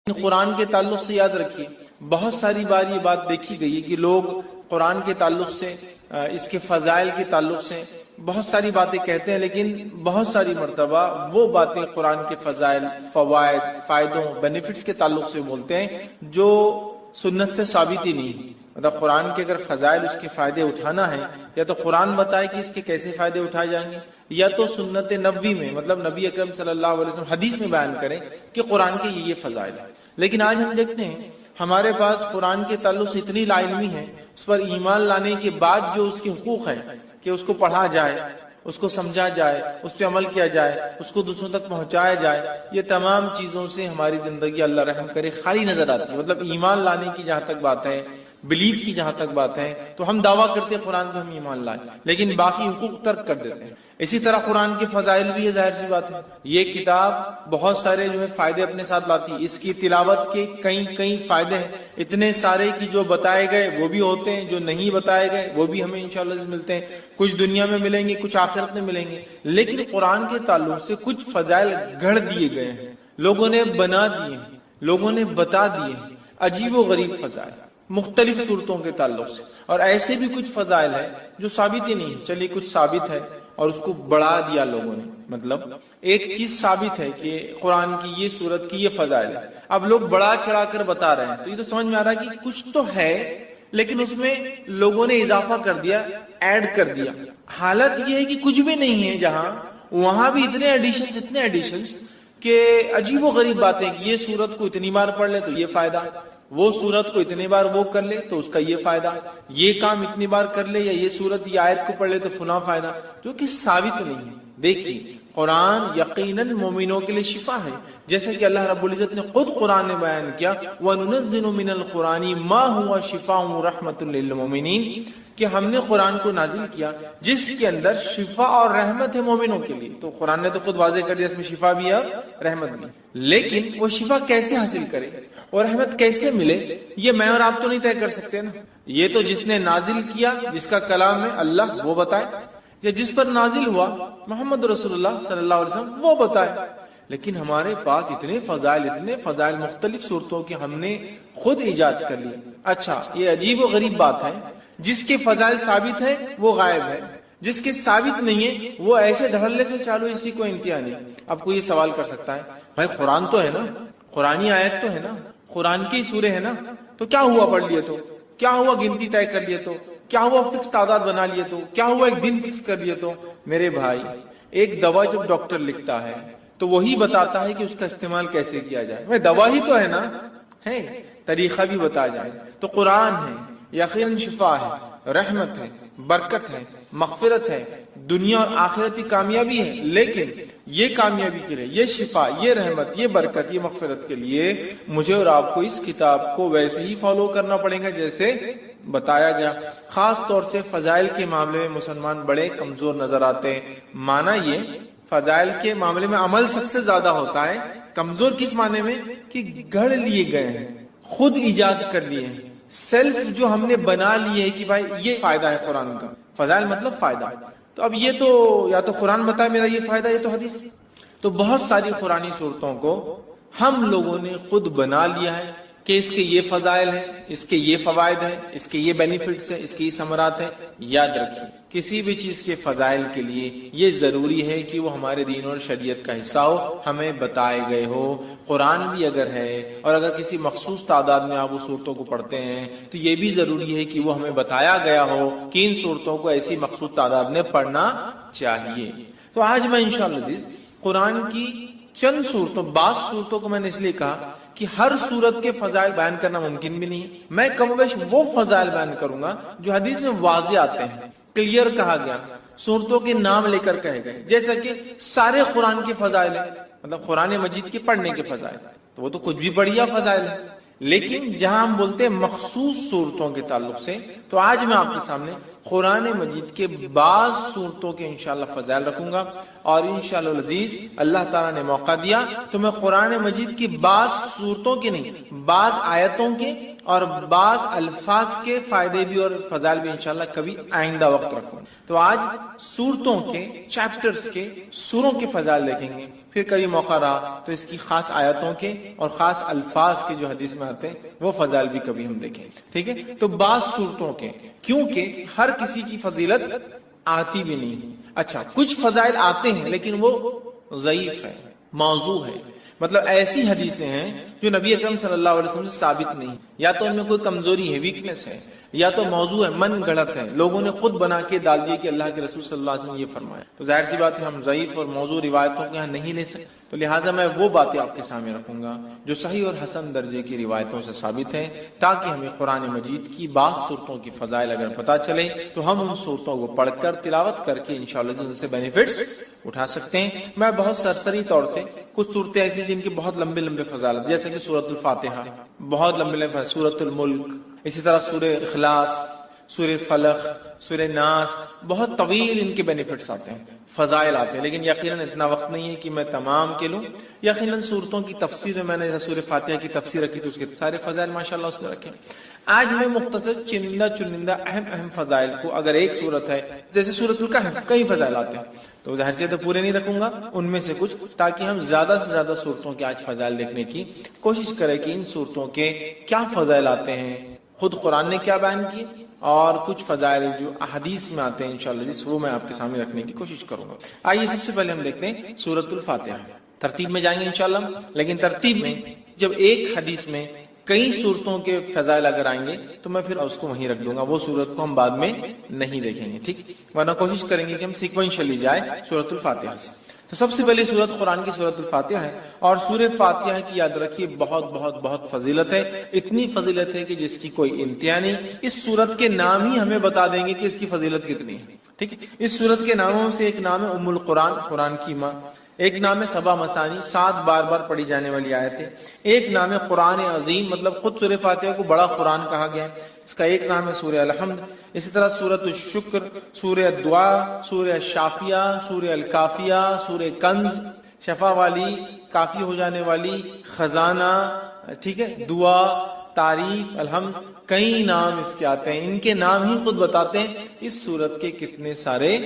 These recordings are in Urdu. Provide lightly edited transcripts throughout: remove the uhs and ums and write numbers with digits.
قرآن کے تعلق سے یاد رکھیے، بہت ساری بار یہ بات دیکھی گئی ہے کہ لوگ قرآن کے تعلق سے، اس کے فضائل کے تعلق سے بہت ساری باتیں کہتے ہیں، لیکن بہت ساری مرتبہ وہ باتیں قرآن کے فضائل، فوائد، فائدوں، بینیفٹس کے تعلق سے بولتے ہیں جو سنت سے ثابت ہی نہیں۔ مطلب قرآن کے اگر فضائل، اس کے فائدے اٹھانا ہے، یا تو قرآن بتائے کہ اس کے کیسے فائدے اٹھائے جائیں گے، یا تو سنت نبوی میں، مطلب نبی اکرم صلی اللہ علیہ وسلم حدیث میں بیان کریں کہ قرآن کے یہ فضائل ہیں۔ لیکن آج ہم دیکھتے ہیں ہمارے پاس قرآن کے تعلق سے اتنی لا علمی ہے، اس پر ایمان لانے کے بعد جو اس کے حقوق ہیں کہ اس کو پڑھا جائے، اس کو سمجھا جائے، اس پہ عمل کیا جائے، اس کو دوسروں تک پہنچایا جائے، یہ تمام چیزوں سے ہماری زندگی اللہ رحم کرے خالی نظر آتی ہے۔ مطلب ایمان لانے کی جہاں تک بات ہے، بلیف کی جہاں تک بات ہے، تو ہم دعویٰ کرتے ہیں قرآن پہ ہم ایمان لائیں، لیکن باقی حقوق ترک کر دیتے ہیں۔ اسی طرح قرآن کے فضائل بھی ہے، ظاہر سی بات ہے، یہ کتاب بہت سارے جو ہے فائدے اپنے ساتھ لاتی ہے۔ اس کی تلاوت کے کئی فائدے ہیں، اتنے سارے کی جو بتائے گئے وہ بھی ہوتے ہیں، جو نہیں بتائے گئے وہ بھی ہمیں انشاءاللہ ملتے ہیں، کچھ دنیا میں ملیں گے، کچھ آخرت میں ملیں گے۔ لیکن قرآن کے تعلق سے کچھ فضائل گھڑ دیے گئے ہیں، لوگوں نے بنا دیے ہیں، لوگوں نے بتا دیے ہیں، عجیب و غریب فضائل مختلف صورتوں کے تعلق سے۔ اور ایسے بھی کچھ فضائل ہیں جو ثابت ہی نہیں، چلیے کچھ ثابت ہے اور اس کو بڑھا دیا لوگوں نے۔ مطلب ایک چیز ثابت ہے کہ قرآن کی یہ صورت کی یہ فضائل ہے، اب لوگ بڑا چڑھا کر بتا رہے ہیں، تو یہ تو سمجھ میں آ رہا ہے کہ کچھ تو ہے، لیکن اس میں لوگوں نے اضافہ کر دیا، ایڈ کر دیا۔ حالت یہ ہے کہ کچھ بھی نہیں ہے جہاں، وہاں بھی اتنے ایڈیشنز کہ عجیب و غریب باتیں کہ یہ صورت کو اتنی بار پڑھ لے تو یہ فائدہ، وہ صورت کو اتنی بار وہ کر لے تو اس کا یہ فائدہ، یہ کام اتنی بار کر لے، یا یہ صورت یہ آیت کو پڑھ لے تو فلاں فائدہ، جو کہ ثابت نہیں ہے۔ دیکھیے قرآن یقیناً مومنوں کے لیے شفا ہے، جیسے کہ اللہ رب العزت نے خود قرآن نے بیان کیا، وَنُنَزِّلُ مِنَ الْقُرْآنِ مَا هُوَ شِفَاءٌ وَرَحْمَةٌ لِّلْمُؤْمِنِينَ، کہ ہم نے قرآن کو نازل کیا جس کے اندر شفا اور رحمت ہے مومنوں کے لیے۔ تو قرآن نے تو خود واضح کر دیا اس میں شفا بھی ہے اور رحمت بھی، لیکن وہ شفا کیسے حاصل کرے اور رحمت کیسے ملے، یہ میں اور آپ تو نہیں طے کر سکتے نا۔ یہ تو جس نے نازل کیا، جس کا کلام ہے اللہ، وہ بتائے، یا جس پر نازل ہوا محمد رسول اللہ صلی اللہ علیہ وسلم، وہ بتائے۔ لیکن ہمارے پاس اتنے فضائل مختلف صورتوں کے ہم نے خود ایجاد کر لیے۔ اچھا، یہ عجیب و غریب بات ہے، جس کے فضائل ثابت ہے وہ غائب ہے، جس کے ثابت نہیں ہے وہ ایسے دھڑلے سے چالو، اسی کو انتہا نہیں۔ اب کوئی یہ سوال کر سکتا ہے، بھائی قرآن تو ہے نا، قرآنی آیت تو ہے نا، قرآن کی سورے ہے نا، تو کیا ہوا پڑھ لیے تو، کیا ہوا گنتی طے کر لیے تو، کیا ہوا فکس تعداد بنا لیے تو، کیا ہوا ایک دن فکس کر لیے تو۔ میرے بھائی، ایک دوا جب ڈاکٹر لکھتا ہے تو وہی بتاتا ہے کہ اس کا استعمال کیسے کیا جائے، میں دوا ہی تو ہے نا، ہے طریقہ بھی بتایا جائے۔ تو قرآن ہے، یقیناً شفا ہے، رحمت ہے، برکت ہے، مغفرت ہے، دنیا اور آخرتی کامیابی ہے، لیکن یہ کامیابی کے لیے، یہ شفا، یہ رحمت، یہ برکت، یہ مغفرت کے لیے مجھے اور آپ کو اس کتاب کو ویسے ہی فالو کرنا پڑے گا جیسے بتایا گیا۔ خاص طور سے فضائل کے معاملے میں مسلمان بڑے کمزور نظر آتے ہیں۔ معنی یہ، فضائل کے معاملے میں عمل سب سے زیادہ ہوتا ہے، کمزور کس معنی میں کہ گھڑ لیے گئے ہیں، خود ایجاد کر لیے ہیں، سیلف جو ہم نے بنا لیے ہے کہ بھائی یہ فائدہ ہے قرآن کا، فضائل مطلب فائدہ۔ تو اب یہ تو یا تو قرآن بتائے میرا یہ فائدہ، یہ تو حدیث۔ تو بہت ساری قرآنی صورتوں کو ہم لوگوں نے خود بنا لیا ہے کہ اس کے یہ فضائل ہیں، اس کے یہ فوائد ہیں، اس کے یہ بینیفٹس ہیں، اس کے یہ ثمرات ہیں۔ یاد رکھیے، کسی بھی چیز کے فضائل کے لیے یہ ضروری ہے کہ وہ ہمارے دین اور شریعت کا حصہ ہو، ہمیں بتائے گئے ہو۔ قرآن بھی اگر ہے اور اگر کسی مخصوص تعداد میں آپ اس صورتوں کو پڑھتے ہیں تو یہ بھی ضروری ہے کہ وہ ہمیں بتایا گیا ہو کہ ان صورتوں کو ایسی مخصوص تعداد میں پڑھنا چاہیے۔ تو آج میں انشاءاللہ عزیز قرآن کی چند صورتوں، بعض صورتوں کو میں نے اس لیے کہا کہ ہر صورت کے فضائل بیان کرنا ممکن بھی نہیں، میں کم و بیش وہ فضائل بیان کروں گا جو حدیث میں واضح آتے ہیں، کلیئر کہا گیا، صورتوں کے نام لے کر کہے گئے، جیسا کہ سارے قرآن کے فضائل ہیں، مطلب قرآن مجید کے پڑھنے کے فضائل، تو وہ تو کچھ بھی بڑھیا فضائل ہے۔ لیکن جہاں ہم بولتے ہیں مخصوص صورتوں کے تعلق سے، تو آج میں آپ کے سامنے قرآن مجید کے بعض صورتوں کے انشاءاللہ فضائل رکھوں گا، اور انشاءاللہ العزیز اللہ تعالیٰ نے موقع دیا تو میں قرآن مجید کی بعض صورتوں کے نہیں، بعض آیتوں کے اور بعض الفاظ کے فائدے بھی اور فضائل بھی انشاءاللہ کبھی آئندہ وقت رکھوں گا۔ تو آج سورتوں کے چیپٹرز کے سوروں کے فضائل دیکھیں گے، پھر کبھی موقع رہا تو اس کی خاص آیتوں کے اور خاص الفاظ کے جو حدیث میں آتے ہیں وہ فضائل بھی کبھی ہم دیکھیں، ٹھیک ہے؟ تو بعض سورتوں کے، کیونکہ ہر کسی کی فضیلت آتی بھی نہیں، اچھا کچھ فضائل آتے ہیں لیکن وہ ضعیف ہے، موضوع ہے، مطلب ایسی حدیثیں ہیں جو نبی اکرم صلی اللہ علیہ وسلم سے ثابت نہیں، یا تو ان میں کوئی کمزوری ہے، ویکنس ہے، یا تو موضوع ہے، من گڑت ہے، لوگوں نے خود بنا کے ڈال دیے کہ اللہ کے رسول صلی اللہ علیہ وسلم نے یہ فرمایا۔ تو ظاہر سی بات ہے ہم ضعیف اور موضوع روایتوں کے یہاں نہیں لے سکتے، تو لہٰذا میں وہ باتیں آپ کے سامنے رکھوں گا جو صحیح اور حسن درجے کی روایتوں سے ثابت ہیں، تاکہ ہمیں قرآن مجید کی بعض صورتوں کی فضائل اگر پتہ چلے تو ہم ان صورتوں کو پڑھ کر تلاوت کر کے انشاءاللہ ان سے بینیفٹس اٹھا سکتے ہیں۔ میں بہت سرسری طور سے کچھ صورتیں ایسی جن کی بہت لمبے لمبے فضائل، جیسے کہ سورۃ الفاتحہ، بہت لمبے لمبے، سورۃ الملک، اسی طرح سورہ اخلاص، سورہ فلق، سورہ ناس، بہت طویل ان کے بینیفٹس آتے ہیں، فضائل آتے ہیں، لیکن یقیناً اتنا وقت نہیں ہے کہ میں تمام کے لوں۔ یقیناً صورتوں کی تفسیر میں نے سورہ فاتحہ کی تفسیر رکھی تو اس کے سارے فضائل ماشاءاللہ اس میں رکھے۔ آج میں مختصر چنندہ اہم فضائل کو، اگر ایک صورت ہے جیسے سورۃ الکہف، کئی فضائل آتے ہیں، تو ظاہر سے تو پورے نہیں رکھوں گا، ان میں سے کچھ، تاکہ ہم زیادہ سے زیادہ صورتوں کے آج فضائل دیکھنے کی کوشش کریں کہ ان صورتوں کے کیا فضائل آتے ہیں، خود قرآن نے کیا بیان کیے، اور کچھ فضائل جو احادیث میں آتے ہیں انشاءاللہ جس وہ میں آپ کے سامنے رکھنے کی کوشش کروں گا۔ آئیے سب سے پہلے ہم دیکھتے ہیں سورۃ الفاتحہ، ترتیب میں جائیں گے انشاءاللہ، لیکن ترتیب میں جب ایک حدیث میں کئی صورتوں کے فضائل اگر آئیں گے تو میں پھر اس کو وہیں رکھ دوں گا، وہ صورت کو ہم بعد میں نہیں دیکھیں گے، ٹھیک، ورنہ کوشش کریں گے کہ ہم سیکوینشلی جائیں سورۃ الفاتحہ سے۔ تو سب سے پہلی سورت قرآن کی سورۃ الفاتحہ ہے، اور سورہ فاتحہ کی یاد رکھیے بہت بہت بہت فضیلت ہے، اتنی فضیلت ہے کہ جس کی کوئی انتہا نہیں۔ اس سورت کے نام ہی ہمیں بتا دیں گے کہ اس کی فضیلت کتنی ہے، ٹھیک ہے؟ اس سورت کے ناموں سے ایک نام ہے ام القرآن، قرآن کی ماں، ایک نام ہے سبا مثانی، 7 بار بار پڑھی جانے والی آیت ہے، ایک نام ہے قرآن عظیم، مطلب خود سورہ فاتحہ کو بڑا قرآن کہا گیا ہے، اس کا ایک نام ہے سورہ الحمد، اسی طرح سورۃ الشکر، سورہ دعا، سورہ شافیہ، سورہ الکافیہ، سورہ کنز، شفا والی، کافی ہو جانے والی، خزانہ، ٹھیک ہے، دعا، تعریف، الحمد، کئی نام اس کے آتے ہیں، ان کے نام ہی خود بتاتے ہیں اس سورت کے کتنے سارے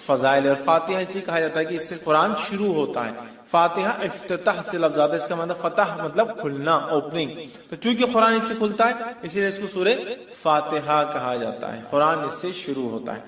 فضائل۔ اور فاتحہ اس لیے کہا جاتا ہے کہ اس سے قرآن شروع ہوتا ہے، فاتحہ افتتاح سے لفظ آتا ہے، اس کا مطلب فتح مطلب کھلنا، اوپننگ، تو چونکہ قرآن اس سے کھلتا ہے اسی لیے اس کو سورہ فاتحہ کہا جاتا ہے، قرآن اس سے شروع ہوتا ہے۔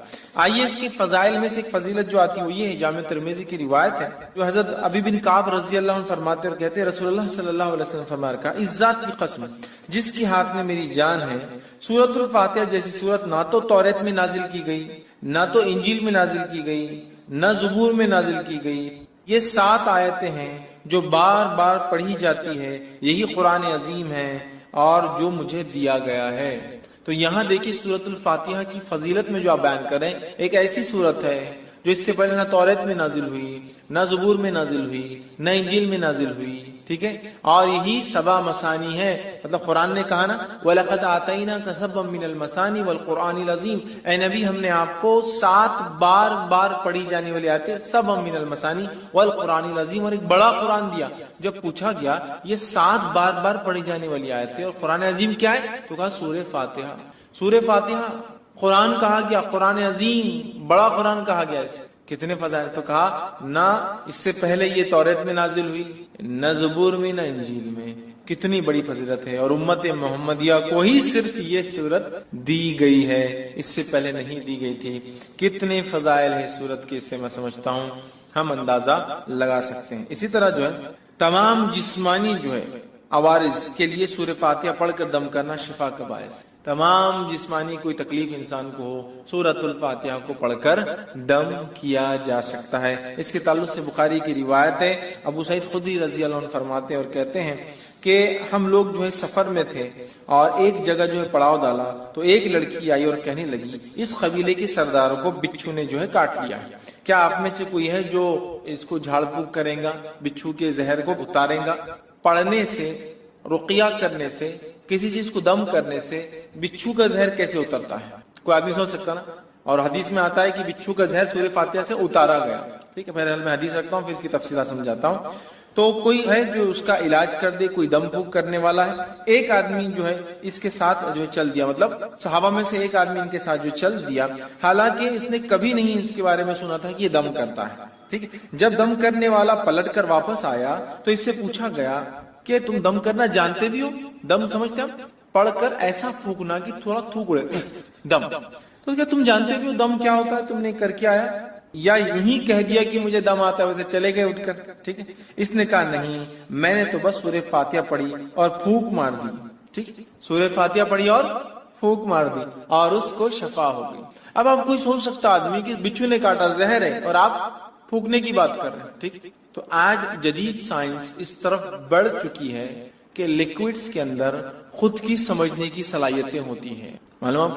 آئیے اس کی فضائل میں سے ایک فضیلت جو آتی ہے وہ یہ ہے، جامع ترمذی کی روایت ہے جو حضرت ابی بن کعب رضی اللہ عنہ فرماتے اور کہتے ہیں رسول اللہ صلی اللہ علیہ وسلم فرمایا کہ اس ذات کی قسم جس کے ہاتھ میں میری جان ہے، سورۃ الفاتحہ جیسی سورت نہ تو توریت میں نازل کی گئی، نہ تو انجیل میں نازل کی گئی، نہ زبور میں نازل کی گئی، یہ 7 آیتیں ہیں جو بار بار پڑھی جاتی ہے، یہی قرآن عظیم ہے اور جو مجھے دیا گیا ہے۔ تو یہاں دیکھیے سورۃ الفاتحہ کی فضیلت میں جو آپ بیان کریں، ایک ایسی سورت ہے جو اس سے پہلے نہ توریت میں نازل ہوئی، نہ زبور میں نازل ہوئی، نہ انجیل میں نازل ہوئی، ٹھیک ہے، اور یہی سبا مثانی ہے، مطلب قرآن نے کہا نا وَلَقَدْ آتَيْنَاكَ سَبْعًا مِّنَ الْمَثَانِي وَالْقُرْآنِ الْعَظِيمِ، اے نبی ہم نے آپ کو 7 بار بار پڑھی جانے والی آیتیں، سبعًا مِّنَ الْمَثَانِي وَالْقُرْآنِ الْعَظِيمِ، اور ایک بڑا قرآن دیا۔ جب پوچھا گیا یہ 7 بار بار پڑھی جانے والی آیتیں اور قرآن عظیم کیا ہے تو کہا سورہ فاتحہ۔ سورہ فاتحہ قرآن کہا گیا، قرآن عظیم بڑا قرآن کہا گیا، اسے کتنے فضائل، تو کہا نہ اس سے پہلے یہ توریت میں نازل ہوئی، نہ زبور میں، نہ انجیل میں، کتنی بڑی فضیلت ہے، اور امت محمدیہ کو ہی صرف یہ سورت دی گئی ہے، اس سے پہلے نہیں دی گئی تھی۔ کتنے فضائل ہے سورت کے، اس سے میں سمجھتا ہوں ہم اندازہ لگا سکتے ہیں۔ اسی طرح جو ہے تمام جسمانی جو ہے عوارض کے لیے سورہ فاتحہ پڑھ کر دم کرنا شفا کا باعث ہے، تمام جسمانی کوئی تکلیف انسان کو ہو سورۃ الفاتحہ کو پڑھ کر دم کیا جا سکتا ہے۔ اس کے تعلق سے بخاری کی روایت ہے، ابو سعید خدری رضی اللہ عنہ فرماتے ہیں اور کہتے ہیں کہ ہم لوگ جو ہے سفر میں تھے اور ایک جگہ جو ہے پڑاؤ ڈالا تو ایک لڑکی آئی اور کہنے لگی اس قبیلے کے سرداروں کو بچھو نے جو ہے کاٹ لیا، کیا آپ میں سے کوئی ہے جو اس کو جھاڑ پھونک کرے گا، بچھو کے زہر کو اتارے گا؟ پڑھنے سے، رقیہ کرنے سے، کسی چیز کو دم کرنے سے بچھو کا زہر کیسے اترتا ہے؟ کوئی آدمی سوچ سکتا نا، اور حدیث میں آتا ہے کہ بچھو کا زہر سورہ فاتحہ سے اتارا گیا، ٹھیک ہے، بہرحال میں حدیث رکھتا ہوں پھر اس کی تفصیلات سمجھاتا ہوں۔ تو کوئی ہے جو اس کا علاج کر دے، کوئی دم پھونک کرنے والا ہے. ایک آدمی جو ہے اس کے ساتھ جو چل دیا، مطلب صحابہ میں سے ایک آدمی ان کے ساتھ جو چل دیا، حالانکہ اس نے کبھی نہیں اس کے بارے میں سنا تھا کہ یہ دم کرتا ہے. ٹھیک ہے، جب دم کرنے والا پلٹ کر واپس آیا تو اس سے پوچھا گیا کہ تم دم کرنا جانتے بھی ہو؟ دم سمجھتے ہو؟ پڑھ کر ایسا پھونکنا کہ تھوڑا تھوک اڑے، دم. تو کیا تم جانتے بھی ہو دم کیا ہوتا ہے؟ تم نے کر کے آیا، یا یوں ہی کہہ دیا کہ مجھے دم آتا ہے ویسے چلے گئے اٹھ کر؟ ٹھیک ہے، اس نے کہا نہیں، میں نے تو بس سورہ فاتحہ پڑھی اور پھونک مار دی. ٹھیک، سورہ فاتحہ پڑھی اور پھونک مار دی اور اس کو شفا ہو گئی. اب آپ کوئی سوچ سکتا آدمی کہ بچھو نے کاٹا، زہر ہے، اور آپ پھونکنے کی بات کر رہے ہیں. ٹھیک، تو آج جدید سائنس اس طرف بڑھ چکی ہے کہ لیکوڈز کے اندر خود کی سمجھنے کی صلاحیتیں ہوتی ہیں. معلوم،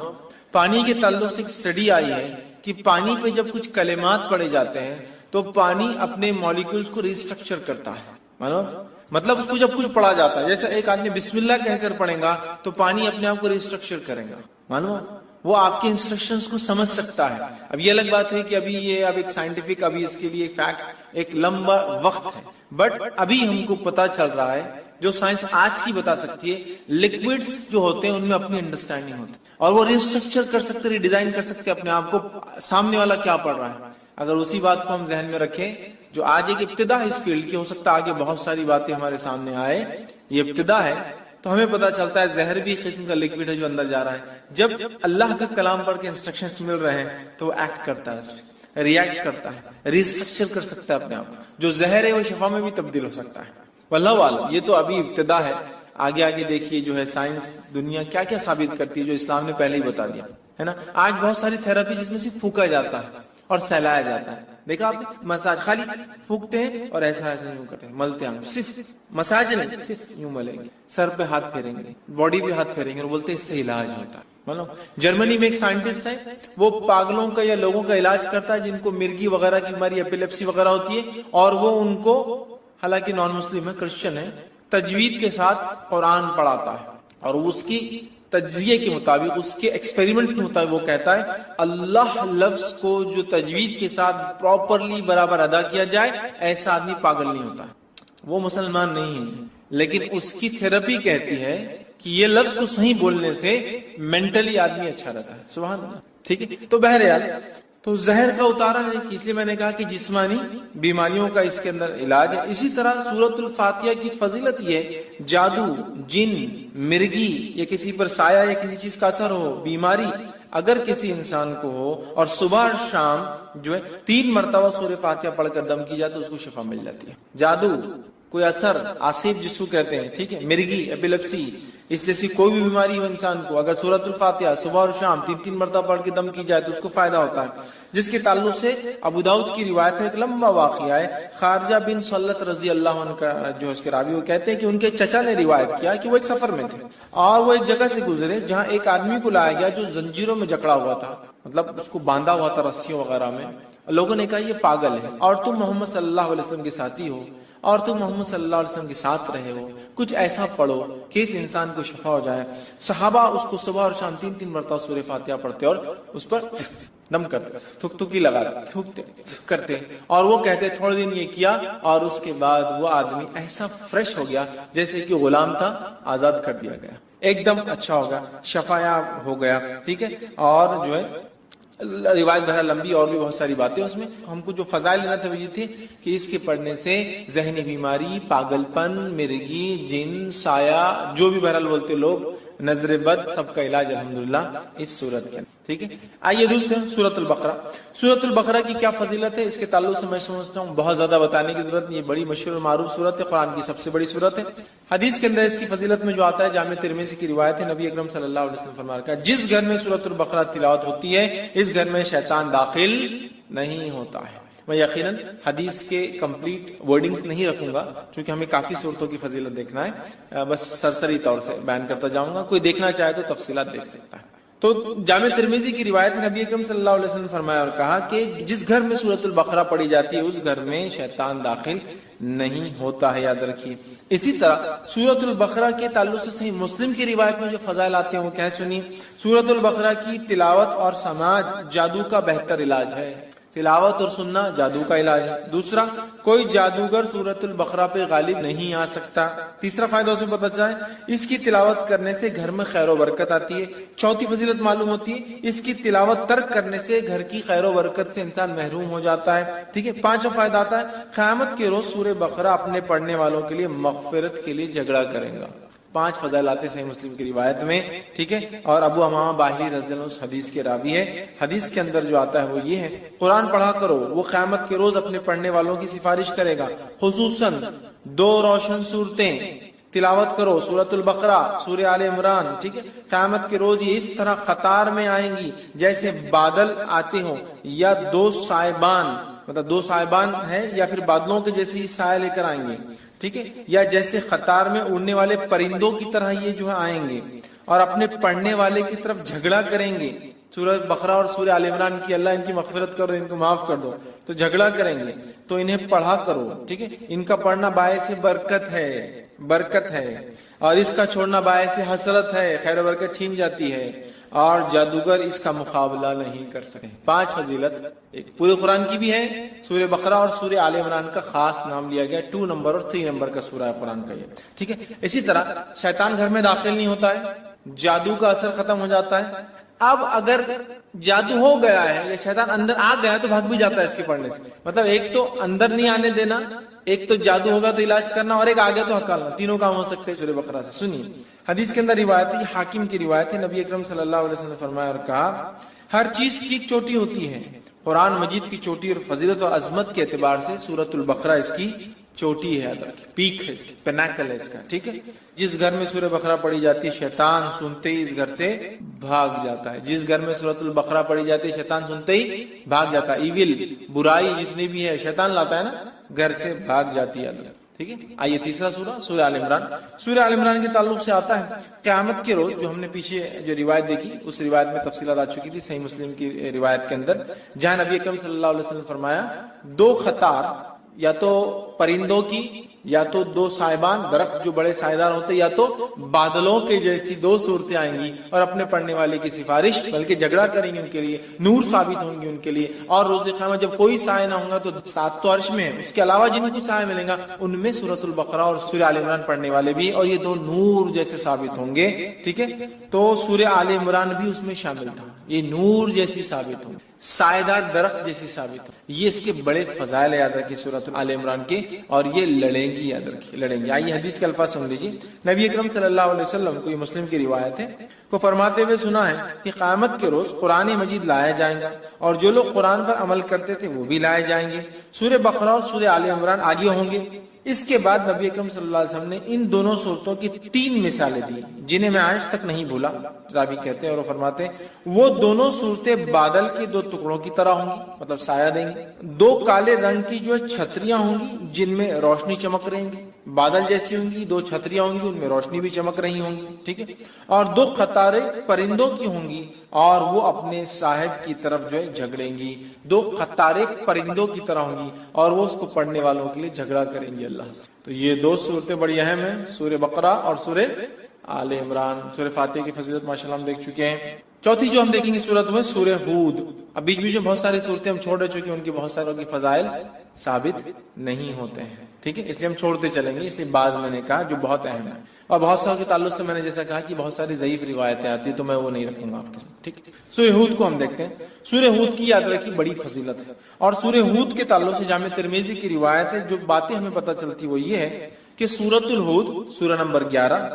پانی کے تعلق سے ایک اسٹڈی آئی ہے کہ پانی پہ جب کچھ کلمات پڑھے جاتے ہیں تو پانی اپنے مالیکولز کو ریسٹرکچر کرتا ہے. معلوم، مطلب اس کو جب کچھ پڑھا جاتا ہے، جیسے ایک آدمی بسم اللہ کہہ کر پڑھے گا تو پانی اپنے آپ کو ریسٹرکچر کرے گا. معلوم، وہ آپ کے انسٹرکشنز کو سمجھ سکتا ہے. اب یہ الگ بات ہے کہ ابھی یہ اب ایک سائنٹیفک، ابھی اس کے لیے فیکٹ ایک لمبا وقت ہے، بٹ ابھی ہم کو پتا چل رہا ہے جو سائنس آج کی بتا سکتی ہے، لکوڈز جو ہوتے ہیں ان میں اپنی انڈرسٹینڈنگ ہوتی ہے اور وہ ریسٹرکچر کر سکتے، ری ڈیزائن کر سکتے اپنے آپ کو، سامنے والا کیا پڑھ رہا ہے. اگر اسی بات کو ہم ذہن میں رکھیں، جو آج ایک ابتدا ہے اس فیلڈ کی، ہو سکتا ہے آگے بہت ساری باتیں ہمارے سامنے آئے، یہ ابتدا ہے، تو ہمیں پتا چلتا ہے زہر بھی قسم کا لکوڈ ہے جو اندر جا رہا ہے. جب اللہ کا کلام پڑھ کے انسٹرکشنز مل رہے ہیں تو وہ ایکٹ کرتا ہے، اس میں ریئیکٹ کرتا ہے، ریسٹرکچر کر سکتا ہے اپنے آپ کو. جو زہر ہے وہ شفا میں بھی تبدیل ہو سکتا ہے. واللہ عالم، یہ تو ابھی ابتدا ہے. آگے آگے دیکھیے جو ہے سائنس دنیا کیا کیا ثابت کرتی ہے جو اسلام نے پہلے ہی بتا دیا ہے نا. آج بہت ساری تھراپی جس میں صرف پھونکا جاتا ہے اور سہلایا جاتا ہے. دیکھا آپ مساج، خالی پھونکتے ہیں اور ایسا ایسا یوں کرتے ہیں، ملتے ہیں. صرف مساج نہیں، صرف یوں ملیں گے، سر پہ ہاتھ پھیریں گے، باڈی پہ ہاتھ پھیریں گے اور بولتے ہیں اس سے علاج ہوتا ہے. مطلب جرمنی میں ایک سائنٹسٹ ہے، وہ پاگلوں کا یا لوگوں کا علاج کرتا ہے جن کو مرگی وغیرہ کی بیماری، ایپیلیپسی وغیرہ ہوتی ہے، اور وہ ان کو، حالانکہ نان مسلم ہے، کرسچن ہے، تجوید کے ساتھ قرآن پڑھاتا ہے اور اس کی تجزیے کے مطابق، اس کے ایکسپیریمنٹس کے مطابق وہ کہتا ہے اللہ لفظ کو جو تجوید کے ساتھ پراپرلی برابر ادا کیا جائے، ایسا آدمی پاگل نہیں ہوتا. وہ مسلمان نہیں ہے، لیکن اس کی تھراپی کہتی ہے کہ یہ لفظ کو صحیح بولنے سے مینٹلی آدمی اچھا رہتا ہے. سبحان اللہ. ٹھیک ہے، تو بہرحال تو زہر کا اتارا ہے، اس لیے میں نے کہا کہ جسمانی بیماریوں کا اس کے اندر علاج ہے. اسی طرح سورۃ الفاتحہ کی فضیلت یہ، جادو، جن، مرگی یا کسی پر سایہ یا کسی چیز کا اثر ہو، بیماری اگر کسی انسان کو ہو اور صبح اور شام جو ہے 3 مرتبہ سورہ فاتحہ پڑھ کر دم کی جائے تو اس کو شفا مل جاتی ہے. جادو، کوئی اثر، آصف جس کو کہتے ہیں، ٹھیک ہے، مرگی، ایپیلیپسی، اس جیسی کوئی بھی بیماری ہو انسان کو، اگر سورۃ الفاتحہ صبح اور شام 3 مرتبہ پڑھ کے دم کی جائے تو اس کو فائدہ ہوتا ہے. جس کے تعلق سے ابو داؤد کی روایت ہے، ایک لمبا واقعہ ہے. خارجہ بن سلت رضی اللہ عنہ کا جو اس کے راوی، وہ کہتے ہیں کہ ان کے چچا نے روایت کیا کہ وہ ایک سفر میں تھے اور وہ ایک جگہ سے گزرے جہاں ایک آدمی کو لایا گیا جو زنجیروں میں جکڑا ہوا تھا، مطلب اس کو باندھا ہوا تھا رسیوں وغیرہ میں. لوگوں نے کہا یہ پاگل ہے اور تم محمد صلی اللہ علیہ وسلم کے ساتھی ہو اور تم محمد صلی اللہ علیہ وسلم کے ساتھ رہے ہو، کچھ ایسا پڑھو کہ اس انسان کو شفا ہو جائے. صحابہ اس کو صبح اور شام 3 مرتبہ سورہ فاتحہ پڑھتے اور اس پر دم کرتے، تھک تھکی لگا تھوکتے کرتے، اور وہ کہتے تھوڑے دن یہ کیا اور اس کے بعد وہ آدمی ایسا فریش ہو گیا جیسے کہ غلام تھا، آزاد کر دیا گیا، ایک دم اچھا ہو گیا، شفایاب ہو گیا. ٹھیک ہے، اور جو ہے روایت بہرحال لمبی، اور بھی بہت ساری باتیں اس میں. ہم کو جو فضائل لینا تھا وہ یہ تھے کہ اس کے پڑھنے سے ذہنی بیماری، پاگل پن، مرگی، جن، سایہ، جو بھی بہرحال بولتے لوگ، نظر بد، سب کا علاج الحمدللہ اس سورت کے. ٹھیک ہے، آئیے دوسرے سورۃ البقرہ. سورۃ البقرہ کی کیا فضیلت ہے اس کے تعلق سے میں سمجھتا ہوں بہت زیادہ بتانے کی ضرورت نہیں. یہ بڑی مشہور معروف سورت ہے، قرآن کی سب سے بڑی سورت ہے. حدیث کے اندر اس کی فضیلت میں جو آتا ہے، جامع ترمذی کی روایت ہے، نبی اکرم صلی اللہ علیہ وسلم فرمایا کہ جس گھر میں سورۃ البقرہ تلاوت ہوتی ہے اس گھر میں شیطان داخل نہیں ہوتا ہے. میں یقیناً حدیث کے کمپلیٹ ورڈنگز نہیں رکھوں گا چونکہ ہمیں کافی صورتوں کی فضیلت دیکھنا ہے، بس سرسری طور سے بیان کرتا جاؤں گا. کوئی دیکھنا چاہے تو تفصیلات دیکھ سکتا ہے. تو جامع ترمذی کی روایت نبی اکرم صلی اللہ علیہ وسلم فرمایا اور کہا کہ جس گھر میں سورۃ البقرہ پڑھی جاتی ہے اس گھر میں شیطان داخل نہیں ہوتا ہے، یاد رکھیے. اسی طرح سورۃ البقرہ کے تعلق سے صحیح مسلم کی روایت میں جو فضائل آتے ہیں وہ کیا سنی. سورۃ البقرہ کی تلاوت اور سماعت جادو کا بہتر علاج ہے. تلاوت اور سننا جادو کا علاج ہے۔ دوسرا، کوئی جادوگر سورۃ البقرہ پہ غالب نہیں آ سکتا۔ تیسرا فائدہ اسے پتہ چلا ہے، اس کی تلاوت کرنے سے گھر میں خیر و برکت آتی ہے۔ چوتھی فضیلت معلوم ہوتی ہے، اس کی تلاوت ترک کرنے سے گھر کی خیر و برکت سے انسان محروم ہو جاتا ہے۔ ٹھیک ہے، پانچواں فائدہ آتا ہے، قیامت کے روز سورہ بقرہ اپنے پڑھنے والوں کے لیے مغفرت کے لیے جھگڑا کرے گا۔ 5 فضائل آتے صحیح مسلم کی روایت میں، ٹھیک ہے۔ اور ابو امامہ باہلی رضی اللہ عنہ اس حدیث کے راوی ہے۔ حدیث کے اندر جو آتا ہے وہ یہ ہے، قرآن پڑھا کرو، وہ قیامت کے روز اپنے پڑھنے والوں کی سفارش کرے گا۔ خصوصاً 2 روشن صورتیں تلاوت کرو، سورۃ البقرہ، سورہ آل عمران، ٹھیک ہے۔ قیامت کے روز یہ اس طرح قطار میں آئیں گی جیسے بادل آتے ہوں، یا 2 سائبان، مطلب 2 سائبان ہے یا پھر بادلوں کے جیسے ہی سایہ لے کر آئیں گے، ٹھیک ہے، یا جیسے قطار میں اڑنے والے پرندوں کی طرح یہ جو ہے آئیں گے اور اپنے پڑھنے والے کی طرف جھگڑا کریں گے۔ سورہ بقرہ اور سورہ آل عمران کی اللہ ان کی مغفرت کرو، ان کو معاف کر دو، تو جھگڑا کریں گے، تو انہیں پڑھا کرو، ٹھیک ہے۔ ان کا پڑھنا باعث برکت ہے اور اس کا چھوڑنا باعث حسرت ہے، خیر و برکت چھین جاتی ہے اور جادوگر اس کا مقابلہ نہیں کر سکتے۔ 5 فضیلت ایک پورے قرآن کی بھی ہے۔ سورہ بقرہ اور سورہ آل عمران کا خاص نام لیا گیا، 2 نمبر اور 3 نمبر کا سورہ قرآن کا یہ، ٹھیک ہے۔ اسی طرح شیطان گھر میں داخل نہیں ہوتا ہے، جادو کا اثر ختم ہو جاتا ہے۔ اب اگر جادو ہو گیا ہے یا شیطان اندر آ گیا تو بھاگ بھی جاتا ہے اس کے پڑھنے سے۔ مطلب ایک تو اندر نہیں آنے دینا، ایک تو جادو ہوگا تو علاج کرنا، اور ایک آگے تو ہکالنا، تینوں کام ہو سکتے ہیں سورہ بقرہ سے۔ سنیے، حدیث کے اندر روایت ہے، حاکم کی روایت ہے، نبی اکرم صلی اللہ علیہ وسلم نے فرمایا اور کہا، ہر چیز کی ایک چوٹی ہوتی ہے، قرآن مجید کی چوٹی اور فضیلت اور عظمت کے اعتبار سے سورۃ البقرہ اس کی چوٹی ہے، پیک ہے، اس کی پیناکل ہے اس کا، ٹھیک ہے۔ جس گھر میں سورہ بقرہ پڑھی جاتی ہے شیطان سنتے ہی اس گھر سے بھاگ جاتا ہے۔ جس گھر میں سورۃ البقرہ پڑھی جاتی ہے شیطان سنتے ہی بھاگ جاتا ہے۔ ایول، برائی جتنی بھی ہے شیطان لاتا ہے نا، گھر سے بھاگ جاتی ہے، ٹھیک ہے۔ آئیے تیسرا سورہ آل عمران۔ سورہ آل عمران کے تعلق سے آتا ہے، قیامت کے روز، جو ہم نے پیچھے جو روایت دیکھی اس روایت میں تفصیلات آ چکی تھی صحیح مسلم کی روایت کے اندر، جہاں نبی اکرم صلی اللہ علیہ وسلم نے فرمایا، 2 قطار، یا تو پرندوں کی، یا تو 2 سائبان، درخت جو بڑے سائیدار ہوتے، یا تو بادلوں کے جیسی 2 صورتیں آئیں گی اور اپنے پڑھنے والے کی سفارش، بلکہ جھگڑا کریں گی ان کے لیے، نور ثابت ہوں گی ان کے لیے۔ اور روز قیامت جب کوئی سایہ نہ ہوگا تو 7 تو عرش میں ہے، اس کے علاوہ جن کو سایہ ملے گا ان میں سورۃ البقرہ اور سورہ آل عمران پڑھنے والے بھی، اور یہ 2 نور جیسے ثابت ہوں گے، ٹھیک ہے۔ تو سورہ آل عمران بھی اس میں شامل تھا، یہ نور جیسی ثابت ہوں، سایہ درخت جیسی ثابت ہو۔ یہ اس کے بڑے فضائل یاد رکھیے سورۃ آل عمران کے، اور یہ لڑیں گی، یاد رکھیے لڑیں گی۔ آئیے حدیث کے الفاظ سن لیجیے۔ نبی اکرم صلی اللہ علیہ وسلم کو، یہ مسلم کی روایت ہے، کو فرماتے ہوئے سنا ہے کہ قیامت کے روز قرآن مجید لایا جائے گا، اور جو لوگ قرآن پر عمل کرتے تھے وہ بھی لائے جائیں گے۔ سورہ بقرہ اور سورہ آل عمران آگے ہوں گے۔ اس کے بعد نبی اکرم صلی اللہ علیہ وسلم نے ان دونوں صورتوں کی 3 مثالیں دی جنہیں میں آج تک نہیں بھولا۔ راوی کہتے ہیں اور وہ فرماتے ہیں، وہ دونوں صورتیں بادل کے 2 ٹکڑوں کی طرح ہوں گی، مطلب سایہ دیں گی۔ 2 کالے رنگ کی جو چھتریاں ہوں گی جن میں روشنی چمک رہی گی، بادل جیسی ہوں گی، 2 چھتریاں ہوں گی ان میں روشنی بھی چمک رہی ہوں گی، ٹھیک ہے۔ اور 2 قطاریں پرندوں کی ہوں گی اور وہ اپنے صاحب کی طرف جو ہے جھگڑیں گی۔ 2 قطاریں پرندوں کی طرح ہوں گی اور وہ اس کو پڑھنے والوں کے لیے جھگڑا کریں گی اللہ سے۔ تو یہ 2 صورتیں بڑی اہم ہیں، سورہ بقرہ اور سورہ آل عمران۔ سورہ فاتحہ کی فضیلت ماشاءاللہ ہم دیکھ چکے ہیں۔ چوتھی جو ہم دیکھیں گے صورت وہ ہے سورہ ہود۔ اب بیچ بیچ میں بہت ساری صورتیں ہم چھوڑ چکے ہیں، ان کی بہت ساروں کی فضائل ثابت نہیں ہوتے ہیں، ٹھیک ہے، اس لیے ہم چھوڑتے چلیں گے۔ اس لیے بعض میں نے کہا جو بہت اہم ہے، اور بہت ساروں کے تعلق سے میں نے جیسا کہا کہ بہت ساری ضعیف روایتیں آتی ہیں تو میں وہ نہیں رکھوں گا آپ کے ساتھ، ٹھیک ہے۔ سورہ ہود کو ہم دیکھتے ہیں۔ سورہ ہود کی یاد رکھی بڑی فضیلت ہے، اور سورہ ہود کے تعلق سے جامع ترمذی کی روایت ہے، جو باتیں ہمیں پتہ چلتی وہ یہ ہے کہ سورۃ الہود سورہ نمبر 11،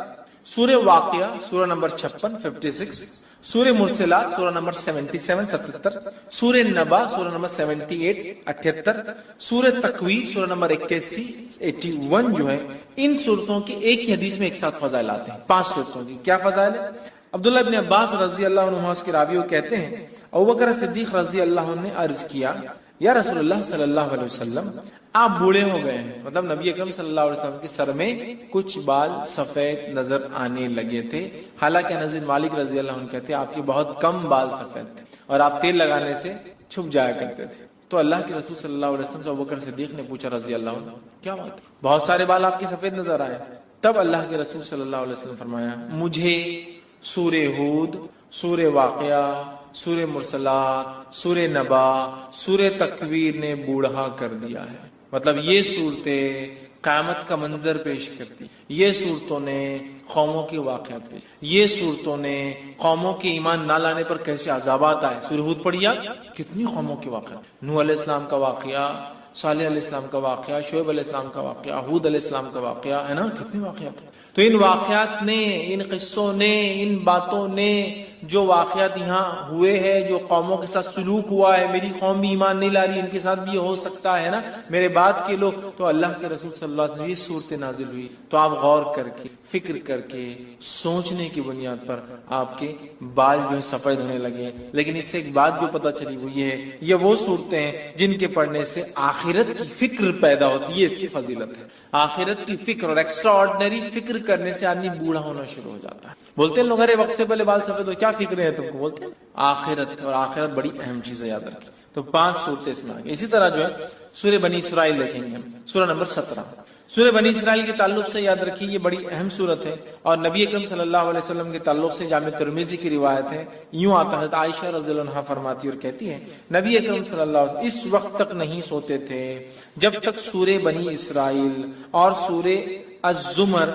سورہ واقعہ سورہ نمبر 56 56، سورہ مرسلات سورہ نمبر 77 77، سورہ نبا سورہ نمبر 78 78، سورہ تکویر سورہ نمبر 81 81 جو ہے، ان صورتوں کی ایک ہی حدیث میں ایک ساتھ فضائل آتے ہیں۔ 5 صورتوں کی کیا فضائل ہے؟ عبداللہ ابن عباس رضی اللہ عنہ اس کے راوی کہتے ہیں، ابوبکر صدیق رضی اللہ عنہ نے عرض کیا، یا رسول اللہ صلی اللہ علیہ وسلم، آپ بوڑھے ہو گئے ہیں، مطلب نبی اکرم صلی اللہ علیہ وسلم کے سر میں کچھ بال سفید نظر آنے لگے تھے، حالانکہ انس بن مالک رضی اللہ عنہ کہتے ہیں آپ کے بہت کم بال سفید تھے اور آپ تیل لگانے سے چھپ جایا کرتے تھے۔ تو اللہ کے رسول صلی اللہ علیہ وسلم سے ابوبکر صدیق نے پوچھا رضی اللہ عنہ، کیا بات، بہت سارے بال آپ کے سفید نظر آئے؟ تب اللہ کے رسول صلی اللہ علیہ وسلم فرمایا، مجھے سورہ ہود، سورہ واقعہ سورہ مرسلات، سورہ نبا، سورہ تکویر نے بوڑھا کر دیا ہے. مطلب یہ صورتیں قیامت کا منظر پیش کرتی، یہ صورتوں نے قوموں کے واقعات پیش، یہ صورتوں نے قوموں کے ایمان نہ لانے پر کیسے عذابات آئے. سورہ ہود پڑھیا، کتنی قوموں کے واقعات، نوح علیہ السلام کا واقعہ، صالح علیہ السلام کا واقعہ، شعیب علیہ السلام کا واقعہ، ہود علیہ السلام کا واقعہ ہے نا، کتنے واقعات. تو ان واقعات نے، ان قصوں نے، ان باتوں نے، جو واقعات یہاں ہوئے ہیں، جو قوموں کے ساتھ سلوک ہوا ہے، میری قوم بھی ایمان نہیں لا رہی، ان کے ساتھ بھی یہ ہو سکتا ہے نا، میرے بعد کے لوگ. تو اللہ کے رسول صلی اللہ علیہ وسلم یہ صورتیں نازل ہوئی تو آپ غور کر کے، فکر کر کے، سوچنے کی بنیاد پر آپ کے بال جو ہے سفید ہونے لگے. لیکن اس سے ایک بات جو پتہ چلی وہ یہ ہے، یہ وہ صورتیں ہیں جن کے پڑھنے سے آخرت کی فکر پیدا ہوتی ہے. یہ اس کی فضیلت ہے. آخرت کی فکر اور ایکسٹرا آرڈنری فکر کرنے سے آدمی بوڑھا ہونا شروع ہو جاتا ہے. بولتے ہیں لوگ ارے وقت سے پہلے بال سفید ہو، کیا فکریں ہیں تم کو؟ بولتے ہیں آخرت، اور آخرت بڑی اہم چیز ہے، یاد رکھیں. تو 5 صورتیں اس میں آگئے. اسی طرح جو ہے سورہ بنی اسرائیل دیکھیں گے ہم، سورہ نمبر 17. سورہ بنی اسرائیل کے تعلق سے یاد رکھیے یہ بڑی اہم صورت ہے، اور نبی اکرم صلی اللہ علیہ وسلم کے تعلق سے جامع ترمذی کی روایت ہے. یوں آتا ہے، عائشہ رضی اللہ عنہا فرماتی اور کہتی ہیں نبی اکرم صلی اللہ علیہ وسلم اس وقت تک نہیں سوتے تھے جب تک سورہ بنی اسرائیل اور سورہ الزمر،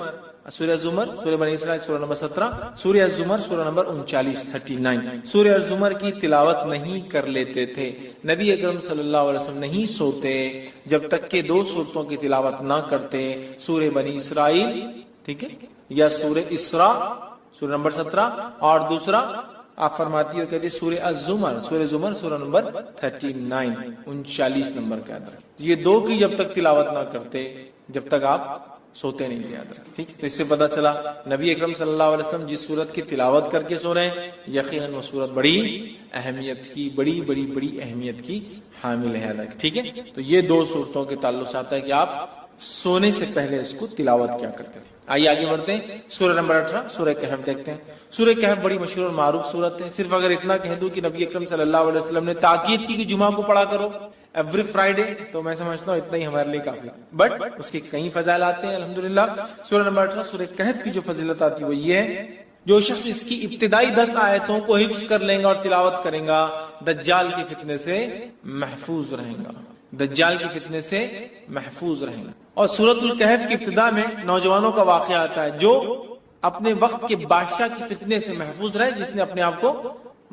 سورہ زمر، سورہ بنی اسرائیل سورہ نمبر 17، سورہ الزمر سورہ نمبر 39، سورہ الزمر کی تلاوت نہیں کر لیتے تھے. نبی اکرم صلی اللہ علیہ وسلم نہیں سوتے جب تک کہ 2 صورتوں کی تلاوت نہ کرتے، سورہ بنی اسرائیل، ٹھیک ہے، یا سورہ اسراء سورہ نمبر 17، اور دوسرا آپ فرماتی ہو کہتے سورہ الزمر، سورہ زمر سورہ نمبر 39 نمبر کا. یہ 2 کی جب تک تلاوت نہ کرتے جب تک آپ سوتے نہیں تھے، یاد رکھیں. ٹھیک، تو اس سے پتہ چلا نبی اکرم صلی اللہ علیہ وسلم جس سورت کی تلاوت کر کے سو رہے ہیں یقیناً وہ سورت بڑی اہمیت کی، بڑی بڑی بڑی اہمیت کی حامل ہے. ٹھیک ہے، تو یہ 2 صورتوں کے تعلق سے آتا ہے کہ آپ سونے سے پہلے اس کو تلاوت کیا کرتے ہیں. آئیے آگے بڑھتے ہیں. سورہ نمبر 18 سورہ کہف دیکھتے ہیں. سورہ کہف بڑی مشہور اور معروف صورت ہے. صرف اگر اتنا کہہ دوں کہ نبی اکرم صلی اللہ علیہ وسلم نے تاکید کی کہ جمعہ کو پڑھا کرو ایوری فرائیڈے، تو میں سمجھتا ہوں اتنا ہی ہمارے لیے کافی. بٹ اس کے کئی فضائل آتے ہیں الحمدللہ. سورہ نمبر 18 سورہ کہف کی جو فضیلت آتی ہے وہ یہ ہے، جو شخص اس کی ابتدائی 10 آیتوں کو حفظ کر لیں گا اور تلاوت کریں گا دجال کے فتنے سے محفوظ رہیں گا، دجال کے فتنے سے محفوظ رہیں گا. اور سورۃ الکہف کی ابتدا میں نوجوانوں کا واقعہ آتا ہے جو اپنے وقت کے بادشاہ کے فتنے سے محفوظ رہے، جس نے اپنے آپ کو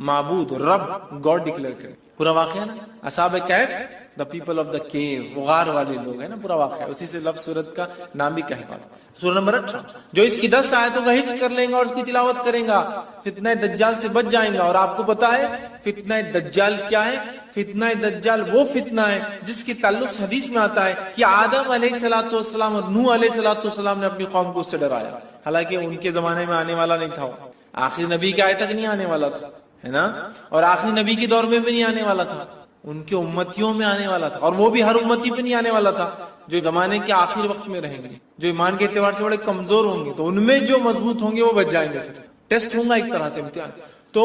معبود، رب، گاڈ ڈکلیئر کرے. پورا واقعہ نا اصحاب کہف، دا پیپل آف دا کیو، غار والے لوگ ہیں نا، پورا واقعہ اسی سے لفظ سورت کا نام بھی کہف آتا ہے. سورہ نمبر 18 جو اس کی 10 آیتوں کا حفظ کر لیں گا اور اس کی تلاوت کریں گا فتنہ دجال سے بچ جائیں گا. اور آپ کو پتا ہے فتنہ دجال کیا ہے؟ فتنہ دجال وہ فتنہ ہے جس کے تعلق سے حدیث میں آتا ہے کہ آدم علیہ الصلوۃ والسلام اور نوح علیہ الصلوۃ والسلام نے اپنی قوم کو اس سے ڈرایا، حالانکہ ان کے زمانے میں آنے والا نہیں تھا، آخری نبی کے آئے تک نہیں آنے والا تھا، ہے نا، اور آخری نبی کے دور میں بھی نہیں آنے والا تھا، ان کے امتیوں میں آنے والا تھا. اور وہ بھی ہر امتی پہ نہیں آنے والا تھا، جو زمانے کے آخری وقت میں رہیں گے، جو ایمان کے اعتبار سے بڑے کمزور ہوں گے، تو ان میں جو مضبوط ہوں گے وہ بچ جائیں گے. ٹیسٹ ہوں گا ایک طرح سے، امتحان. تو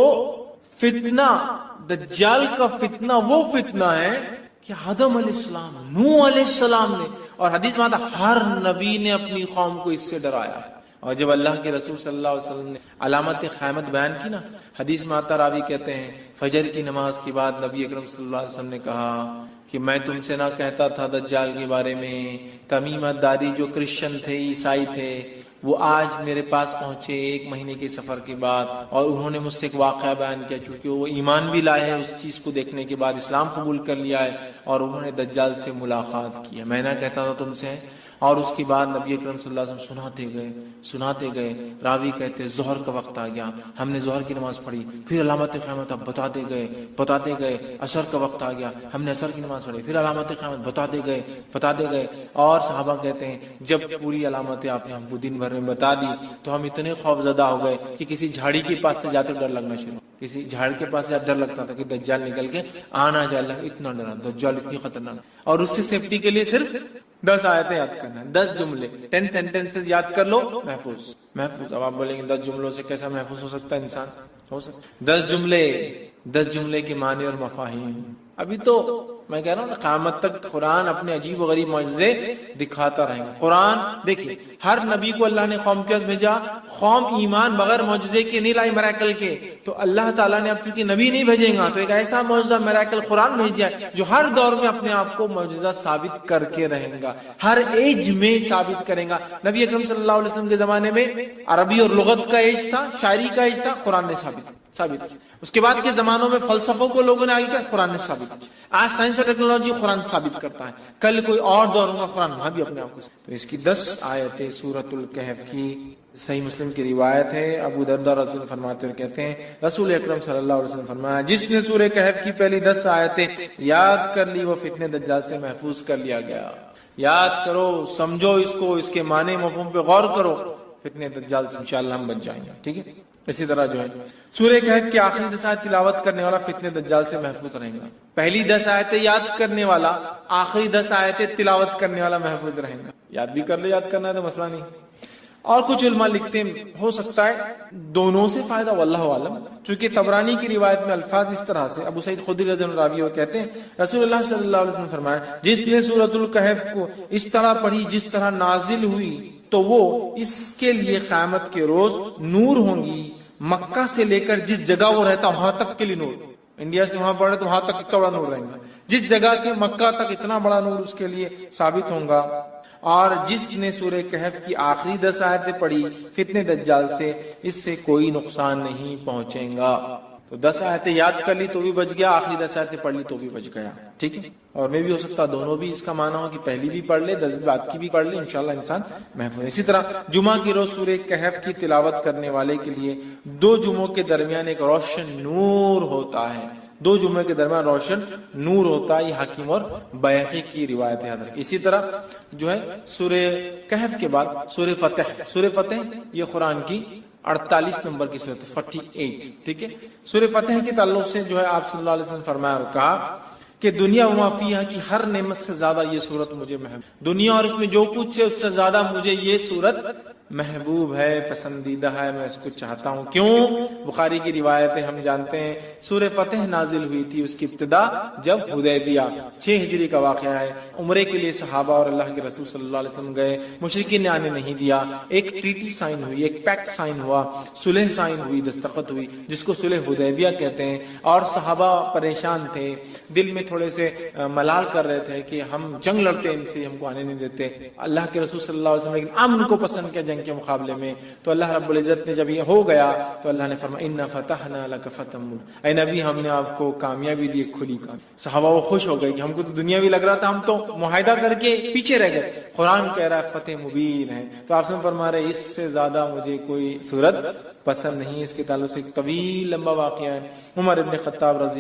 فتنہ دجال کا فتنہ وہ فتنہ ہے کہ آدم علیہ السلام، نوح علیہ السلام نے، اور حدیث میں آتا ہر نبی نے اپنی قوم کو اس سے ڈرایا. اور جب اللہ کے رسول صلی اللہ علیہ وسلم نے علامت قیامت بیان کی نا، حدیث میں آتا، راوی کہتے ہیں فجر کی نماز کے بعد نبی اکرم صلی اللہ علیہ وسلم نے کہا کہ میں تم سے نہ کہتا تھا دجال کے بارے میں، تمیمت داری جو کرسچن تھے، عیسائی تھے، وہ آج میرے پاس پہنچے 1 مہینے کے سفر کے بعد، اور انہوں نے مجھ سے ایک واقعہ بیان کیا، چونکہ وہ ایمان بھی لائے ہیں اس چیز کو دیکھنے کے بعد، اسلام قبول کر لیا ہے، اور انہوں نے دجال سے ملاقات کی ہے. میں نہ کہتا تھا تم سے. اور اس کے بعد نبی اکرم صلی اللہ علیہ وسلم سناتے گئے. راوی کہتے ظہر کا وقت آ گیا، ہم نے ظہر کی نماز پڑھی، پھر علامت قیامت اب بتاتے گئے. عصر کا وقت آ گیا، ہم نے عصر کی نماز پڑھی، پھر علامت قیامت بتاتے گئے. اور صحابہ کہتے ہیں جب پوری علامتیں آپ نے ہم کو دن بھر میں بتا دی تو ہم اتنے خوف زدہ ہو گئے کہ کسی جھاڑی کے پاس سے جاتے ڈر لگنا شروع، کسی جھاڑ کے پاس سے ڈر لگتا تھا کہ دجال نکل کے آنا جائے. اللہ اتنا ڈرا، دجال اتنی خطرناک. اور اس سے سیفٹی کے لیے صرف 10 آیتیں یاد کرنا ہے، 10 جملے، 10 سینٹنسز یاد کر لو، محفوظ. اب آپ بولیں گے 10 جملوں سے کیسا محفوظ ہو سکتا ہے انسان؟ ہو سکتا 10 جملے کے معنی اور مفاہیم. ابھی تو میں کہہ رہا ہوں قیامت تک قرآن اپنے عجیب و غریب معجزے دکھاتا رہے گا. قرآن دیکھیے ہر نبی کو اللہ نے قوم کے پاس بھیجا, قوم ایمان بغیر معجزے کے نہیں لائی, میراکل کے. تو اللہ تعالیٰ نے اب چونکہ نبی نہیں بھیجیں گا تو ایک ایسا معجزہ میراکل قرآن بھیج دیا جو ہر دور میں اپنے آپ کو معجزہ ثابت کر کے رہے گا, ہر ایج میں ثابت کرے گا. نبی اکرم صلی اللہ علیہ وسلم کے زمانے میں عربی اور لغت کا ایج تھا, شاعری کا ایج تھا, قرآن نے ثابت کیا. اس کے بعد کے زمانوں میں فلسفوں کو لوگوں نے آگے کیا, قرآن نے ثابت کیا. آج سائنس اور ٹیکنالوجی قرآن ثابت کرتا ہے, کل کوئی اور دور ہوگا قرآن وہاں بھی اپنے آپ کو. تو اس کی 10 آیتیں سورۃ الکہف کی صحیح مسلم کی روایت ہے. ابو درداء رضی اللہ عنہ فرماتے ہوئے کہتے ہیں رسول اکرم صلی اللہ علیہ وسلم فرمایا جس نے سورہ کہف کی پہلی 10 آیتیں یاد کر لی وہ فتنے دجال سے محفوظ کر لیا گیا. یاد کرو, سمجھو اس کو, اس کے معنی مفہوم پہ غور کرو, فتنے دجال سے انشاءاللہ ہم بچ جائیں گے. ٹھیک ہے. اسی طرح جو ہے سورہ کہف کی آخری 10 آیت تلاوت کرنے والا فتنے دجال سے محفوظ رہے گا. پہلی 10 آیتیں یاد کرنے والا, آخری 10 آیتیں تلاوت کرنے والا محفوظ رہے گا. یاد بھی کر لے, یاد کرنا ہے تو مسئلہ نہیں. اور کچھ علماء لکھتے ہیں ہو سکتا ہے دونوں سے فائدہ, واللہ عالم. چونکہ طبرانی کی روایت میں الفاظ اس طرح سے, ابو سعید خدری رضی اللہ عنہ کہتے ہیں رسول اللہ صلی اللہ علیہ وسلم نے فرمایا جس نے سورۃ الکہف کو اس طرح پڑھی جس طرح نازل ہوئی تو وہ اس کے لیے قیامت کے روز نور ہوں گی. مکہ سے لے کر جس جگہ وہ رہتا وہاں تک کے لیے نور, انڈیا سے وہاں پڑھے تو وہاں تک اتنا بڑا نور رہے گا, جس جگہ سے مکہ تک اتنا بڑا نور اس کے لیے ثابت ہوگا. اور جس نے سورہ کہف کی آخری 10 آیتیں پڑھی فتنے دجال سے اس سے کوئی نقصان نہیں پہنچے گا. تو 10 آیتیں یاد کر لی تو بھی بچ گیا, آخری 10 آیتیں پڑھ لی تو بھی بچ گیا. ٹھیک ہے. اور میں بھی ہو سکتا دونوں بھی اس کا معنی ہو کہ پہلی بھی پڑھ لے 10 بعد کی بھی پڑھ لے, انشاءاللہ انسان محفوظ. اسی طرح جمعہ کی روز سورہ کہف کی تلاوت کرنے والے کے لیے 2 جمعوں کے درمیان ایک روشن نور ہوتا ہے. 2 جمعے کے درمیان روشن نور ہوتا ہے. یہ حاکم اور بیہقی کی روایت ہے. اسی طرح جو ہے سورہ کہف کے بعد سورہ فتح, سورہ فتح یہ قرآن کی 48 نمبر کی سورت 48. ٹھیک ہے. سورہ فتح کے تعلق سے جو ہے آپ صلی اللہ علیہ وسلم فرمایا اور کہا کہ دنیا وما فیہا کی ہر نعمت سے زیادہ یہ سورت مجھے محبوب, دنیا اور اس میں جو کچھ ہے اس سے زیادہ مجھے یہ سورت محبوب ہے, پسندیدہ ہے, میں اس کو چاہتا ہوں. کیوں؟ بخاری کی روایت ہے, ہم جانتے ہیں سورہ فتح نازل ہوئی تھی اس کی ابتدا جب حدیبیہ 6 ہجری کا واقعہ ہے. عمرے کے لیے صحابہ اور اللہ کے رسول صلی اللہ علیہ وسلم گئے, مشرکین نے آنے نہیں دیا. ایک ٹریٹی سائن ہوئی, ایک پیکٹ سائن ہوا, صلح سائن ہوئی, دستخط ہوئی جس کو صلح حدیبیہ کہتے ہیں. اور صحابہ پریشان تھے, دل میں تھوڑے سے ملال کر رہے تھے کہ ہم جنگ لڑتے ان سے, ہم کو آنے نہیں دیتے. اللہ کے رسول صلی اللہ علیہ وسلم لیکن امن کو پسند کیا جنگ کے مقابلے میں. تو اللہ رب العزت نے جب یہ ہو گیا تو اللہ نے فرمایا انا فتحنا لک فتحا مبینا, اے نبی ہم نے آپ کو کامیابی دی, کھلی کامیابی. صحابہ وہ خوش ہو گئے کہ ہم کو تو دنیاوی لگ رہا تھا, ہم تو معاہدہ کر کے پیچھے رہ گئے, قرآن کہہ رہا ہے فتح مبین ہے. تو آپ سے فرما رہے اس سے زیادہ مجھے کوئی صورت پسند نہیں. اس کے تعلق سے ایک طویل لمبا واقعہ ہے. عمر ابن خطاب رضی